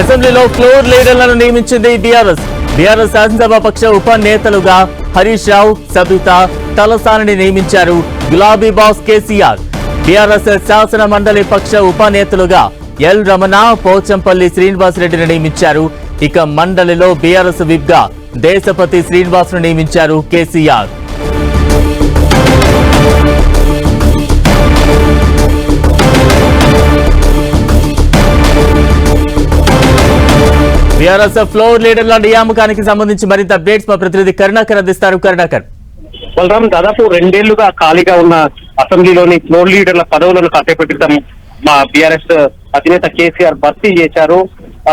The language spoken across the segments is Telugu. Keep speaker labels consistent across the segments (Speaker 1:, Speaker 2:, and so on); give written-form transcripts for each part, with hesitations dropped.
Speaker 1: అసెంబ్లీలో ఫ్లోర్ లీడర్లను నియమించింది బీఆర్ఎస్. బీఆర్ఎస్ శాసనసభ పక్ష ఉప నేతలుగా హరీష్ రావు, సబిత, తలసానిని నియమించారు గులాబీ బాస్ కేసీఆర్. బీఆర్ఎస్ శాసన మండలి పక్ష ఉప నేతలుగా ఎల్ రమణ, పోచంపల్లి శ్రీనివాసరెడ్డిని నియమించారు. ఇక మండలిలో బీఆర్ఎస్ విప్ గా దేశపతి శ్రీనివాస్ను నియమించారు కేసీఆర్. బీఆర్ఎస్ ఫ్లోర్ లీడర్ల నియామకానికి సంబంధించి మరింత అప్డేట్స్ మా ప్రతినిధి కరుణాకర్ అందిస్తారు. కరుణాకర్,
Speaker 2: బలరాం, దాదాపు 2 ఏళ్లుగా ఖాళీగా ఉన్న అసెంబ్లీలోని ఫ్లోర్ లీడర్ల పదవులను కాసేపటి క్రితం మా బీఆర్ఎస్ అధినేత కేసీఆర్ భర్తీ చేశారు.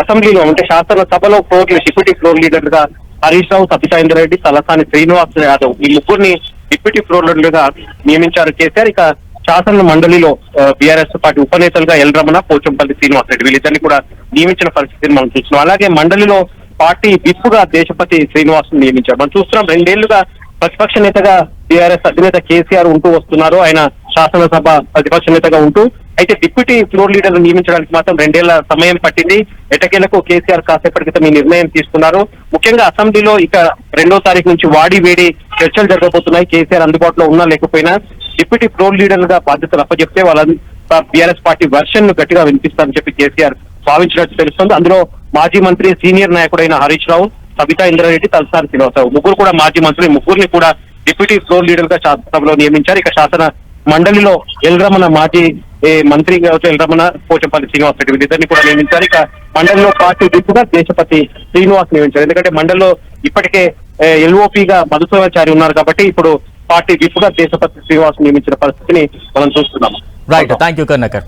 Speaker 2: అసెంబ్లీలో అంటే శాసనసభలో డిప్యూటీ ఫ్లోర్ లీడర్ గా హరీష్ రావు, సబితా ఇంద్రారెడ్డి, తలసాని శ్రీనివాస్ యాదవ్ ఈ ముగ్గురిని డిప్యూటీ ఫ్లోర్ లీడర్ గా నియమించారు కేసీఆర్. ఇక శాసన మండలిలో బీఆర్ఎస్ పార్టీ ఉపనేతలుగా ఎల్ రమణ, పోచంపల్లి శ్రీనివాస్ రెడ్డి వీళ్ళిద్దరిని కూడా నియమించిన పరిస్థితిని మనం చూస్తున్నాం. అలాగే మండలిలో పార్టీ విప్ గా దేశపతి శ్రీనివాస్ నియమించారు. మనం చూస్తున్నాం 2 ఏళ్లుగా ప్రతిపక్ష నేతగా బీఆర్ఎస్ అధినేత కేసీఆర్ ఉంటూ వస్తున్నారు. ఆయన శాసనసభ ప్రతిపక్ష నేతగా ఉంటూ అయితే డిప్యూటీ ఫ్లోర్ లీడర్ నియమించడానికి మాత్రం 2 ఏళ్ల సమయం పట్టింది. ఎటకేలకు కేసీఆర్ కాసేపటి క్రితం ఈ నిర్ణయం తీసుకున్నారు. ముఖ్యంగా అసెంబ్లీలో ఇక 2వ తారీఖు నుంచి వాడి వేడి చర్చలు జరగబోతున్నాయి. కేసీఆర్ అందుబాటులో ఉన్నా లేకపోయినా డిప్యూటీ ఫ్లోర్ లీడర్ గా బాధ్యతలు అప్పచెప్తే వాళ్ళ బీఆర్ఎస్ పార్టీ వర్షన్ ను గట్టిగా వినిపిస్తారని చెప్పి కేసీఆర్ భావించినట్టు తెలుస్తోంది. అందులో మాజీ మంత్రి, సీనియర్ నాయకుడైన హరీష్ రావు, సబితా ఇంద్రారెడ్డి, తలసాని శ్రీనివాసరావు ముగ్గురు కూడా మాజీ మంత్రులు. ముగ్గురిని కూడా డిప్యూటీ ఫ్లోర్ లీడర్ గా శాసనసభలో నియమించారు. ఇక శాసన మండలిలో ఎల్ రమణ, మాజీ మంత్రి ఎల్ రమణ, పోచంపల్లి శ్రీనివాస్ రెడ్డి వీళ్ళిద్దరిని కూడా నియమించారు. ఇక మండలిలో పార్టీ విప్ గా దేశపతి శ్రీనివాస్ నియమించారు. ఎందుకంటే మండలిలో ఇప్పటికే ఎల్ఓపీగా మధుసూదనాచారి ఉన్నారు కాబట్టి ఇప్పుడు పార్టీ విప్ గా దేశపతి శ్రీనివాస్ నియమించిన పరిస్థితిని మనం చూస్తున్నాము.
Speaker 1: Right, thank you Karunakar.